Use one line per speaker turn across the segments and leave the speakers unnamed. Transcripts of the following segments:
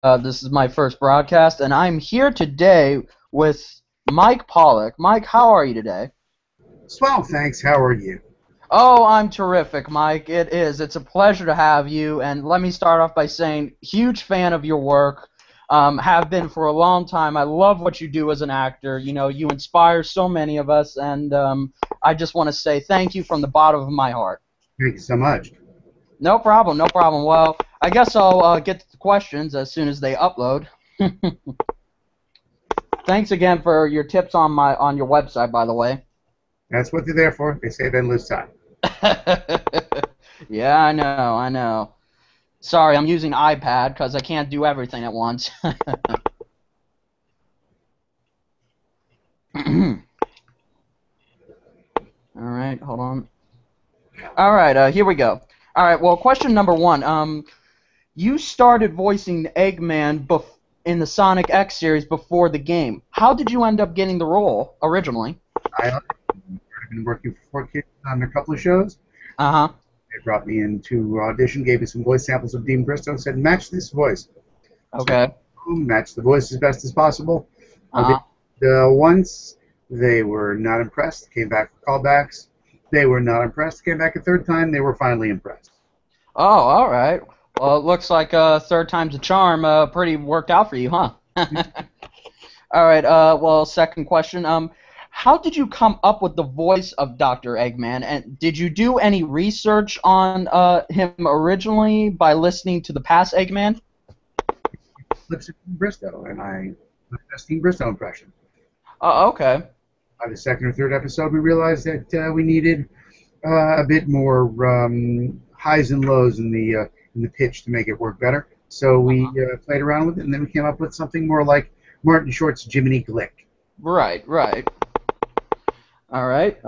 This is my first broadcast, and I'm here today with Mike Pollock. Mike, how are you today?
Swell, thanks. How are you?
Oh, I'm terrific, Mike. It is. It's a pleasure to have you, and let me start off by saying, huge fan of your work. Have been for a long time. I love what you do as an actor. You know, you inspire so many of us, and I just want to say thank you from the bottom of my heart.
Thank you so much.
No problem, no problem. Well, I guess I'll get to the questions as soon as they upload. Thanks again for your tips on your website, by the way.
That's what they're there for. They save endless time.
Yeah, I know. Sorry, I'm using iPad because I can't do everything at once. Alright, hold on. Alright, here we go. Alright, well, question number one. You started voicing Eggman in the Sonic X series before the game. How did you end up getting the role originally?
I've been working for 4Kids on a couple of shows.
Uh-huh.
They brought me in to audition, gave me some voice samples of Dean Bristow, and said, match this voice.
Okay.
So, match the voice as best as possible.
Uh-huh.
Once, they were not impressed, came back for callbacks. They were not impressed, came back a third time, they were finally impressed.
Oh, all right. Well, it looks like third time's a charm. Pretty worked out for you, huh? All right. Well, second question. How did you come up with the voice of Dr. Eggman, and did you do any research on him originally by listening to the past Eggman?
Lips of Dean Bristow, and I did the best Dean Bristow impression.
Oh, okay.
By the second or third episode, we realized that we needed a bit more highs and lows in the pitch to make it work better. So we played around with it, and then we came up with something more like Martin Short's Jiminy Glick.
Right. All right.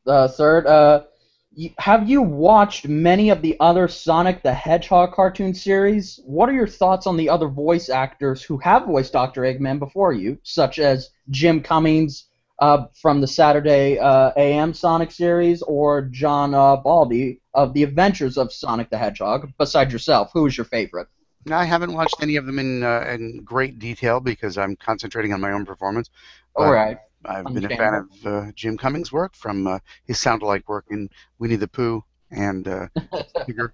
Third, have you watched many of the other Sonic the Hedgehog cartoon series? What are your thoughts on the other voice actors who have voiced Dr. Eggman before you, such as Jim Cummings from the Saturday AM Sonic series, or John Baldy of The Adventures of Sonic the Hedgehog? Besides yourself, who is your favorite?
I haven't watched any of them in great detail because I'm concentrating on my own performance.
All right.
I've been a fan of Jim Cummings' work, from his sound-alike work in Winnie the Pooh and Tigger.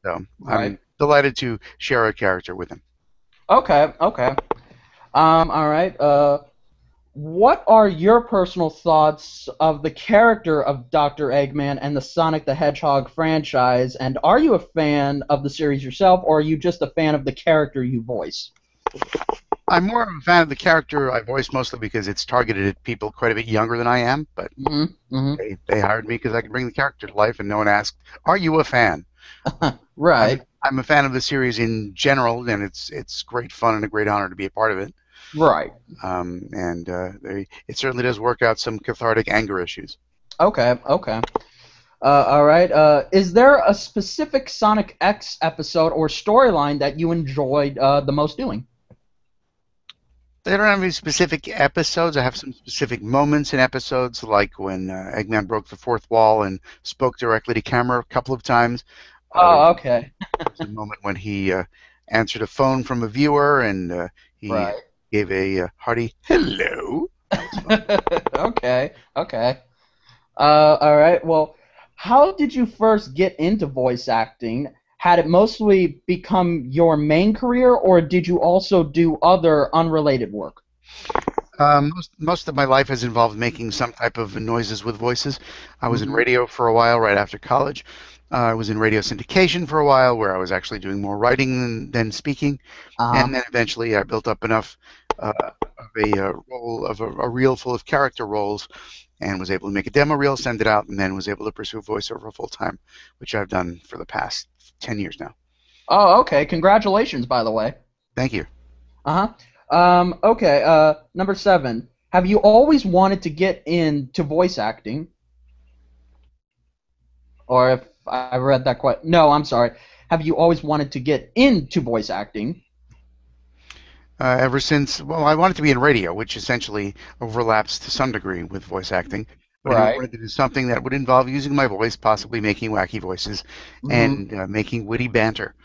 So I'm delighted to share a character with him.
Okay. All right. What are your personal thoughts of the character of Dr. Eggman and the Sonic the Hedgehog franchise, and are you a fan of the series yourself, or are you just a fan of the character you voice?
I'm more of a fan of the character I voice, mostly because it's targeted at people quite a bit younger than I am, but they hired me because I can bring the character to life, and no one asked, are you a fan?
Right.
I'm a fan of the series in general, and it's great fun and a great honor to be a part of it.
Right.
It certainly does work out some cathartic anger issues.
Okay. All right. Is there a specific Sonic X episode or storyline that you enjoyed the most doing?
They don't have any specific episodes. I have some specific moments in episodes, like when Eggman broke the fourth wall and spoke directly to camera a couple of times.
Oh, okay.
There was a moment when he answered a phone from a viewer, and he gave a hearty hello.
Okay. All right. Well, how did you first get into voice acting? Had it mostly become your main career, or did you also do other unrelated work?
Most of my life has involved making some type of noises with voices. I was in radio for a while right after college. I was in radio syndication for a while, where I was actually doing more writing than speaking. And then eventually I built up enough of a reel full of character roles, and was able to make a demo reel, send it out, and then was able to pursue voiceover full time, which I've done for the past 10 years now.
Oh, okay. Congratulations, by the way.
Thank you.
Okay. Number 7. Have you always wanted to get into voice acting? Or if I read that quite... No, I'm sorry. Have you always wanted to get into voice acting?
Ever since... Well, I wanted to be in radio, which essentially overlaps to some degree with voice acting. But I wanted to do something that would involve using my voice, possibly making wacky voices, and making witty banter.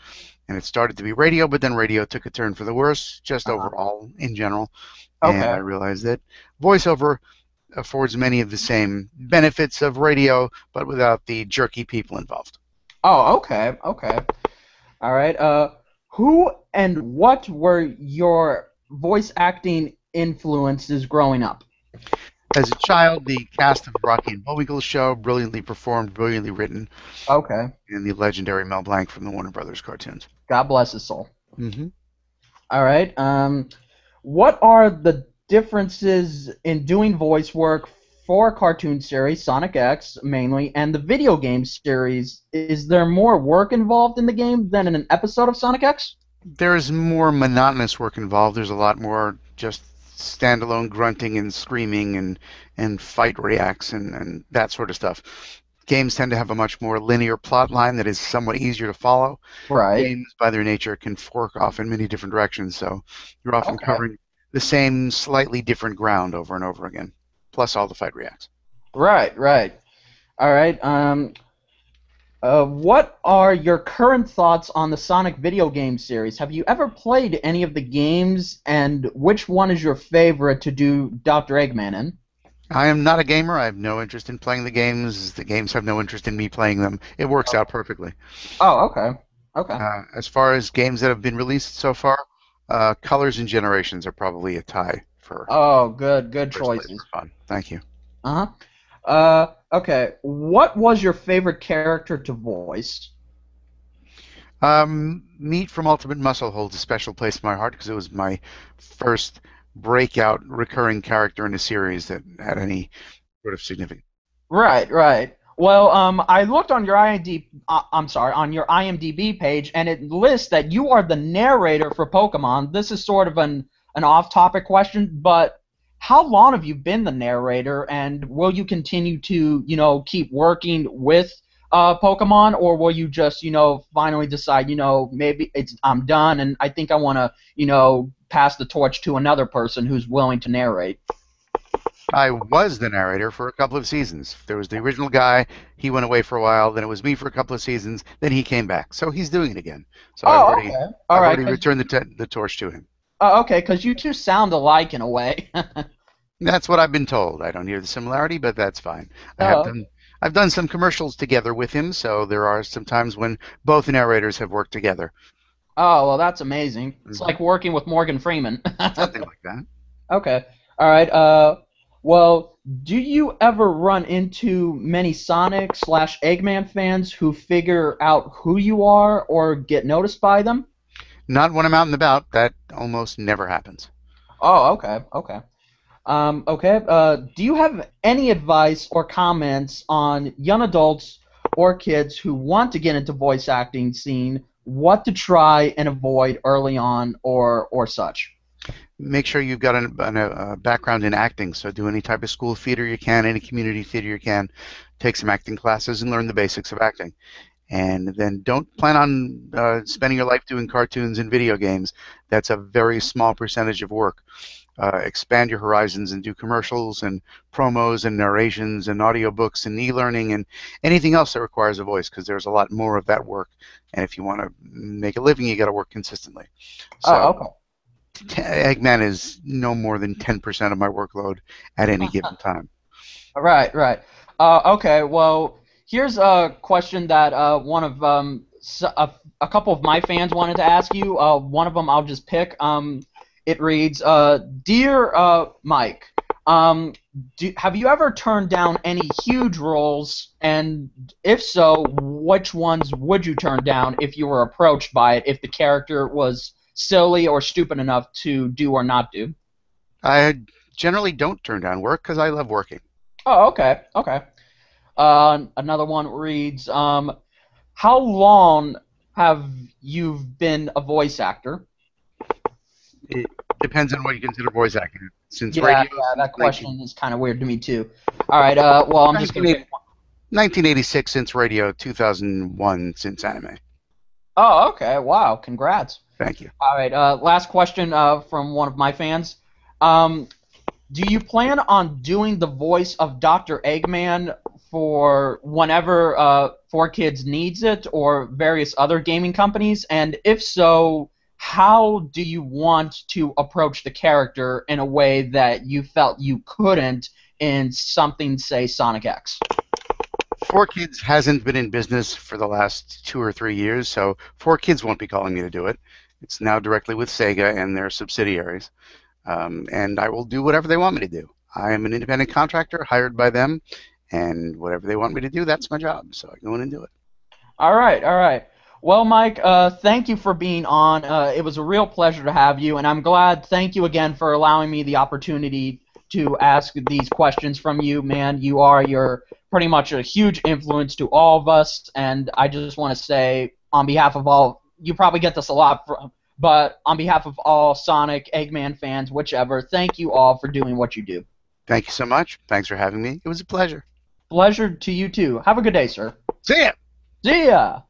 and it started to be radio, but then radio took a turn for the worse, just
Uh-huh.
overall in general. And
Okay.
I realized that voiceover affords many of the same benefits of radio, but without the jerky people involved.
Oh, okay. Okay. All right. Who and what were your voice acting influences growing up?
As a child, the cast of Rocky and Bullwinkle's show, brilliantly performed, brilliantly written,
Okay.
and the legendary Mel Blanc from the Warner Brothers cartoons.
God bless his soul.
Hmm.
All right. What are the differences in doing voice work for a cartoon series, Sonic X mainly, and the video game series? Is there more work involved in the game than in an episode of Sonic X?
There's more monotonous work involved. There's a lot more just standalone grunting and screaming and fight reacts and that sort of stuff. Games tend to have a much more linear plot line that is somewhat easier to follow.
Right.
Games, by their nature, can fork off in many different directions, so you're often
Okay.
covering the same slightly different ground over and over again, plus all the fight reacts.
Right. Right. All right. What are your current thoughts on the Sonic video game series? Have you ever played any of the games, and which one is your favorite to do Dr. Eggman in?
I am not a gamer. I have no interest in playing the games. The games have no interest in me playing them. It works out perfectly.
Oh, okay. Okay.
As far as games that have been released so far, Colors and Generations are probably a tie for
Oh, good
first place
choices.
for fun. Thank you.
Uh-huh. Okay. What was your favorite character to voice?
Meat from Ultimate Muscle holds a special place in my heart because it was my first breakout recurring character in a series that had any sort of significance.
Right, right. Well, I looked on your on your IMDb page, and it lists that you are the narrator for Pokemon. This is sort of an off-topic question, but how long have you been the narrator, and will you continue to, keep working with Pokemon, or will you just, finally decide, maybe I'm done, and I think I want to, pass the torch to another person who's willing to narrate?
I was the narrator for a couple of seasons. There was the original guy. He went away for a while. Then it was me for a couple of seasons. Then he came back. So he's doing it again. So
Oh, okay. All
I've
right.
already returned the torch to him.
Okay, because you two sound alike in a way.
That's what I've been told. I don't hear the similarity, but that's fine.
Oh,
I've done some commercials together with him, so there are some times when both narrators have worked together.
oh, well, that's amazing. It's
Mhm.
like working with Morgan Freeman.
Something like that.
Okay. All right. Well, do you ever run into many Sonic slash Eggman fans who figure out who you are or get noticed by them?
Not when I'm out and about. That almost never happens.
Oh, okay. Okay. Okay. Do you have any advice or comments on young adults or kids who want to get into voice acting scene, what to try and avoid early on or such?
Make sure you've got a background in acting. So do any type of school theater you can, any community theater you can. Take some acting classes and learn the basics of acting. And then don't plan on spending your life doing cartoons and video games. That's a very small percentage of work. Expand your horizons and do commercials and promos and narrations and audiobooks and e-learning and anything else that requires a voice, because there's a lot more of that work. And if you want to make a living, you got to work consistently.
Oh,
So
okay.
Eggman is no more than 10% of my workload at any given time.
Right, right. Okay, well, here's a question that one of a couple of my fans wanted to ask you. One of them I'll just pick. It reads, Dear Mike, have you ever turned down any huge roles? And if so, which ones would you turn down if you were approached by it, if the character was silly or stupid enough to do or not do?
I generally don't turn down work because I love working.
Oh, okay, okay. Another one reads, how long have you been a voice actor?
It depends on what you consider voice acting. Since
Yeah,
radio,
yeah, that
19,
question is kind of weird to me too. All right, well, I'm just going to
1986 since radio, 2001 since anime.
Oh, okay, wow, congrats.
Thank you.
All right, last question from one of my fans. Do you plan on doing the voice of Dr. Eggman for whenever 4Kids needs it or various other gaming companies? And if so, how do you want to approach the character in a way that you felt you couldn't in something, say, Sonic X?
4Kids hasn't been in business for the last 2 or 3 years, so 4Kids won't be calling me to do it. It's now directly with Sega and their subsidiaries, and I will do whatever they want me to do. I am an independent contractor hired by them, and whatever they want me to do, that's my job. So I go in and do it.
All right, all right. Well, Mike, thank you for being on. It was a real pleasure to have you, and I'm glad. Thank you again for allowing me the opportunity to ask these questions from you, man. You're pretty much a huge influence to all of us, and I just want to say, on behalf of all, you probably get this a lot, but on behalf of all Sonic, Eggman fans, whichever, thank you all for doing what you do.
Thank you so much. Thanks for having me. It was a pleasure.
Pleasure to you too. Have a good day, sir.
See ya!
See ya!